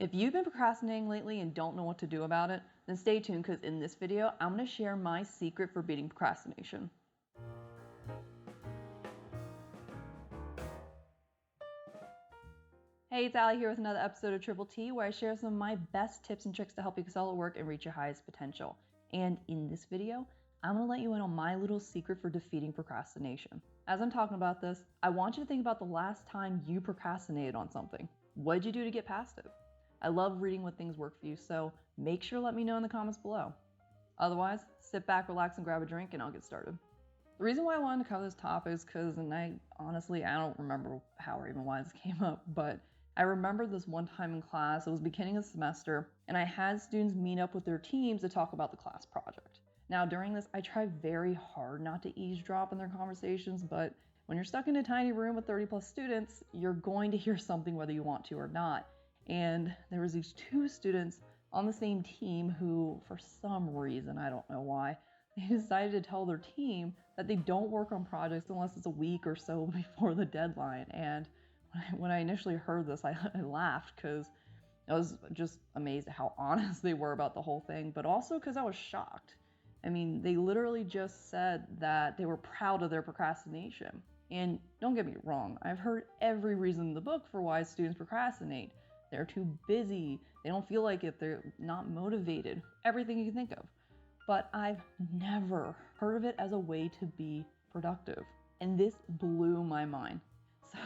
If you've been procrastinating lately and don't know what to do about it, then stay tuned because in this video, I'm going to share my secret for beating procrastination. Hey, it's Allie here with another episode of Triple T where I share some of my best tips and tricks to help you excel at work and reach your highest potential. And in this video, I'm going to let you in on my little secret for defeating procrastination. As I'm talking about this, I want you to think about the last time you procrastinated on something. What did you do to get past it? I love reading what things work for you, so make sure to let me know in the comments below. Otherwise, sit back, relax, and grab a drink, and I'll get started. The reason why I wanted to cover this topic is because, I don't remember how or even why this came up, but I remember this one time in class, it was beginning of the semester, and I had students meet up with their teams to talk about the class project. Now, during this, I try very hard not to eavesdrop in their conversations, but when you're stuck in a tiny room with 30 plus students, you're going to hear something whether you want to or not. And there was these two students on the same team who, for some reason, I don't know why, they decided to tell their team that they don't work on projects unless it's a week or so before the deadline. And when I initially heard this, I laughed because I was just amazed at how honest they were about the whole thing, but also because I was shocked. I mean, they literally just said that they were proud of their procrastination. And don't get me wrong, I've heard every reason in the book for why students procrastinate. They're too busy, they don't feel like it, they're not motivated, everything you can think of. But I've never heard of it as a way to be productive. And this blew my mind.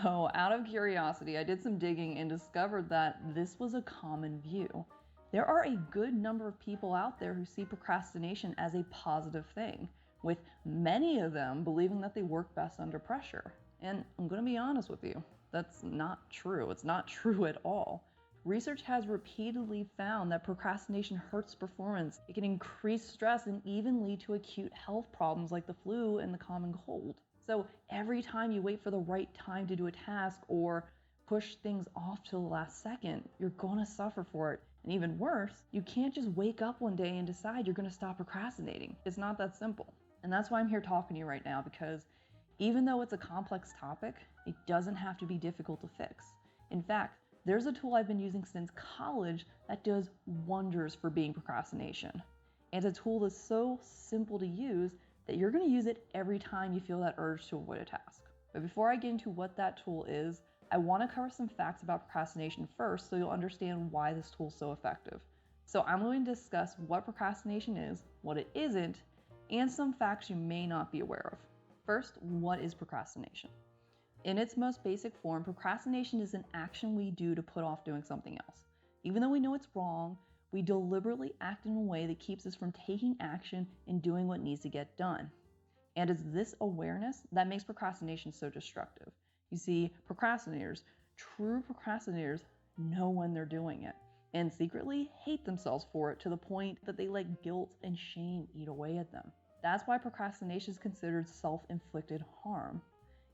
So out of curiosity, I did some digging and discovered that this was a common view. There are a good number of people out there who see procrastination as a positive thing, with many of them believing that they work best under pressure. And I'm going to be honest with you, that's not true. It's not true at all. Research has repeatedly found that procrastination hurts performance. It can increase stress and even lead to acute health problems like the flu and the common cold. So every time you wait for the right time to do a task or push things off till the last second, you're going to suffer for it. And even worse, you can't just wake up one day and decide you're going to stop procrastinating. It's not that simple. And that's why I'm here talking to you right now, because even though it's a complex topic, it doesn't have to be difficult to fix. In fact, there's a tool I've been using since college that does wonders for beating procrastination. And it's a tool that's so simple to use that you're going to use it every time you feel that urge to avoid a task. But before I get into what that tool is, I want to cover some facts about procrastination first so you'll understand why this tool is so effective. So I'm going to discuss what procrastination is, what it isn't, and some facts you may not be aware of. First, what is procrastination? In its most basic form, procrastination is an action we do to put off doing something else. Even though we know it's wrong, we deliberately act in a way that keeps us from taking action and doing what needs to get done. And it's this awareness that makes procrastination so destructive. You see, true procrastinators, know when they're doing it and secretly hate themselves for it to the point that they let guilt and shame eat away at them. That's why procrastination is considered self-inflicted harm.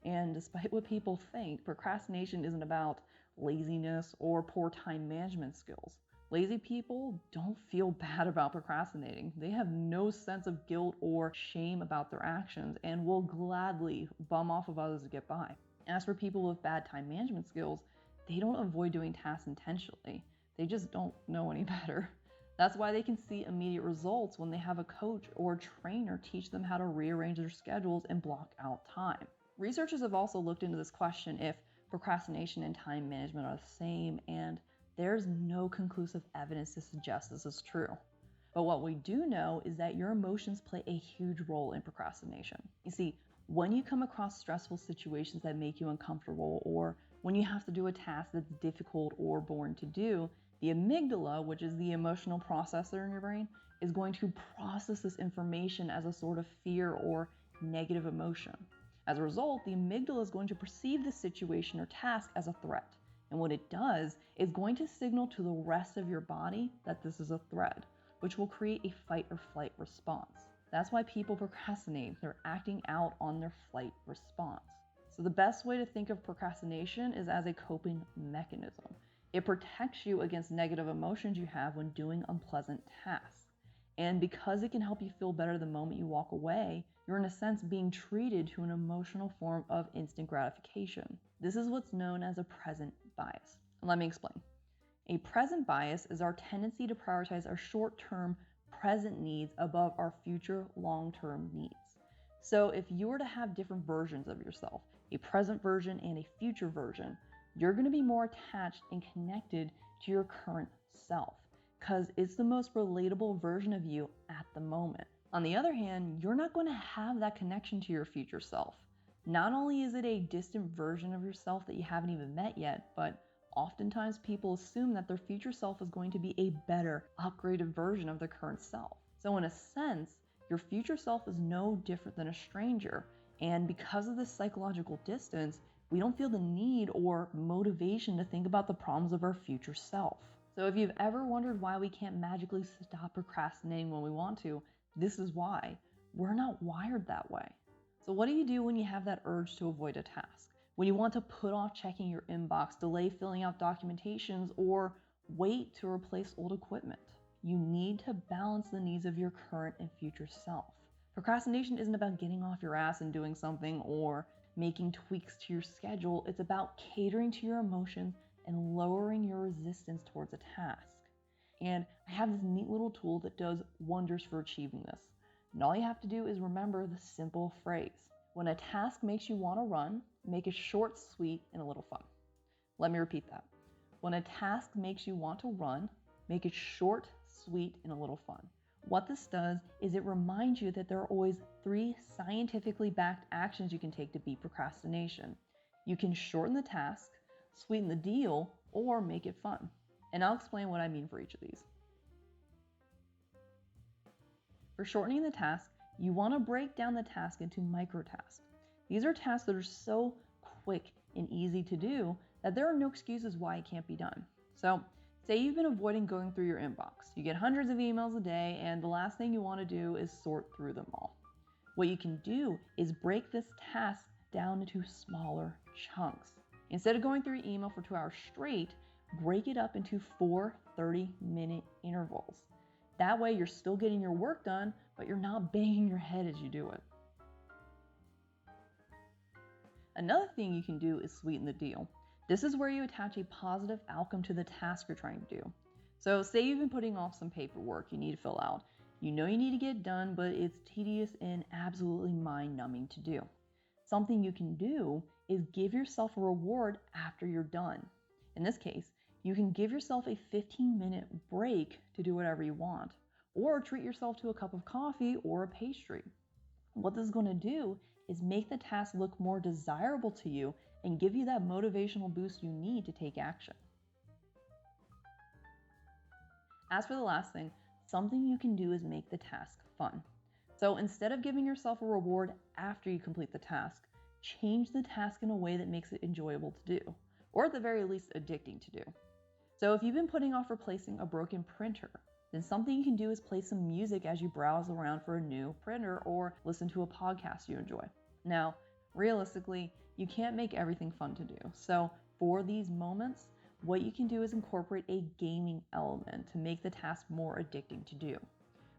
And despite what people think, procrastination isn't about laziness or poor time management skills. Lazy people don't feel bad about procrastinating. They have no sense of guilt or shame about their actions and will gladly bum off of others to get by. As for people with bad time management skills, they don't avoid doing tasks intentionally. They just don't know any better. That's why they can see immediate results when they have a coach or a trainer teach them how to rearrange their schedules and block out time. Researchers have also looked into this question if procrastination and time management are the same, and there's no conclusive evidence to suggest this is true. But what we do know is that your emotions play a huge role in procrastination. You see, when you come across stressful situations that make you uncomfortable, or when you have to do a task that's difficult or boring to do, the amygdala, which is the emotional processor in your brain, is going to process this information as a sort of fear or negative emotion. As a result, the amygdala is going to perceive the situation or task as a threat. And what it does is going to signal to the rest of your body that this is a threat, which will create a fight or flight response. That's why people procrastinate. They're acting out on their flight response. So the best way to think of procrastination is as a coping mechanism. It protects you against negative emotions you have when doing unpleasant tasks. And because it can help you feel better the moment you walk away, you're in a sense being treated to an emotional form of instant gratification. This is what's known as a present bias. And let me explain. A present bias is our tendency to prioritize our short-term present needs above our future long-term needs. So if you were to have different versions of yourself, a present version and a future version, you're going to be more attached and connected to your current self because it's the most relatable version of you at the moment. On the other hand, you're not going to have that connection to your future self. Not only is it a distant version of yourself that you haven't even met yet, but oftentimes people assume that their future self is going to be a better, upgraded version of their current self. So in a sense, your future self is no different than a stranger. And because of this psychological distance, we don't feel the need or motivation to think about the problems of our future self. So if you've ever wondered why we can't magically stop procrastinating when we want to, this is why. We're not wired that way. So what do you do when you have that urge to avoid a task? When you want to put off checking your inbox, delay filling out documentations, or wait to replace old equipment? You need to balance the needs of your current and future self. Procrastination isn't about getting off your ass and doing something or making tweaks to your schedule. It's about catering to your emotions and lowering your resistance towards a task. And I have this neat little tool that does wonders for achieving this. And all you have to do is remember the simple phrase: when a task makes you want to run, make it short, sweet, and a little fun. Let me repeat that. When a task makes you want to run, make it short, sweet, and a little fun. What this does is it reminds you that there are always 3 scientifically backed actions you can take to beat procrastination. You can shorten the task, sweeten the deal, or make it fun. And I'll explain what I mean for each of these. For shortening the task, you want to break down the task into micro tasks. These are tasks that are so quick and easy to do that there are no excuses why it can't be done. So, say you've been avoiding going through your inbox. You get hundreds of emails a day, and the last thing you want to do is sort through them all. What you can do is break this task down into smaller chunks. Instead of going through your email for 2 hours straight, break it up into 4 30-minute intervals. That way you're still getting your work done, but you're not banging your head as you do it. Another thing you can do is sweeten the deal. This is where you attach a positive outcome to the task you're trying to do. So say you've been putting off some paperwork you need to fill out. You know you need to get it done, but it's tedious and absolutely mind-numbing to do. Something you can do is give yourself a reward after you're done. In this case, you can give yourself a 15-minute break to do whatever you want, or treat yourself to a cup of coffee or a pastry. What this is going to do is make the task look more desirable to you and give you that motivational boost you need to take action. As for the last thing, something you can do is make the task fun. So instead of giving yourself a reward after you complete the task, change the task in a way that makes it enjoyable to do, or at the very least addicting to do. So if you've been putting off replacing a broken printer, then something you can do is play some music as you browse around for a new printer or listen to a podcast you enjoy. Now, realistically, you can't make everything fun to do. So for these moments, what you can do is incorporate a gaming element to make the task more addicting to do.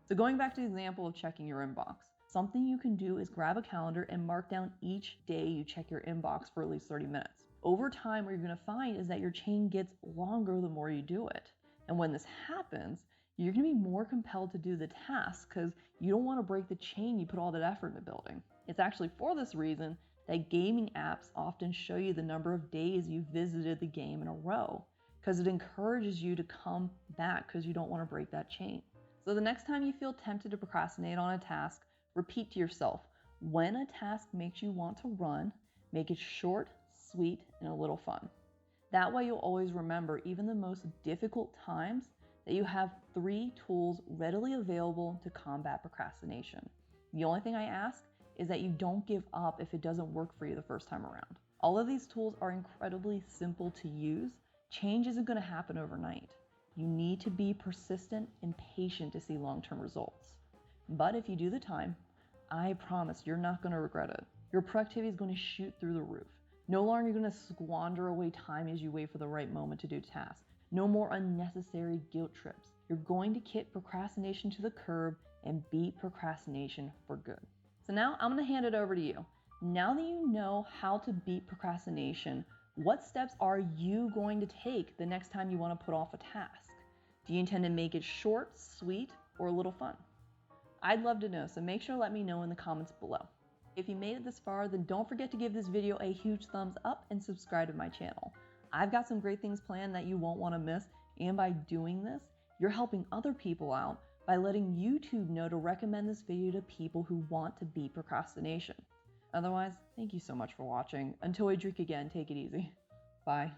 So going back to the example of checking your inbox, something you can do is grab a calendar and mark down each day you check your inbox for at least 30 minutes. Over time, what you're going to find is that your chain gets longer the more you do it. And when this happens, you're going to be more compelled to do the task because you don't want to break the chain you put all that effort into building. It's actually for this reason that gaming apps often show you the number of days you've visited the game in a row, because it encourages you to come back because you don't want to break that chain. So the next time you feel tempted to procrastinate on a task, repeat to yourself, when a task makes you want to run, make it short, sweet, and a little fun. That way you'll always remember, even the most difficult times, that you have 3 tools readily available to combat procrastination. The only thing I ask is that you don't give up if it doesn't work for you the first time around. All of these tools are incredibly simple to use. Change isn't going to happen overnight. You need to be persistent and patient to see long-term results. But if you do the time, I promise you're not going to regret it. Your productivity is going to shoot through the roof. No longer going to squander away time as you wait for the right moment to do tasks. No more unnecessary guilt trips. You're going to kick procrastination to the curb and beat procrastination for good. So now I'm going to hand it over to you. Now that you know how to beat procrastination, What steps are you going to take the next time you want to put off a task? Do you intend to make it short, sweet, or a little fun? I'd love to know, so make sure to let me know in the comments below. If you made it this far, then don't forget to give this video a huge thumbs up and subscribe to my channel. I've got some great things planned that you won't want to miss, and by doing this, you're helping other people out by letting YouTube know to recommend this video to people who want to beat procrastination. Otherwise, thank you so much for watching. Until we drink again, take it easy. Bye.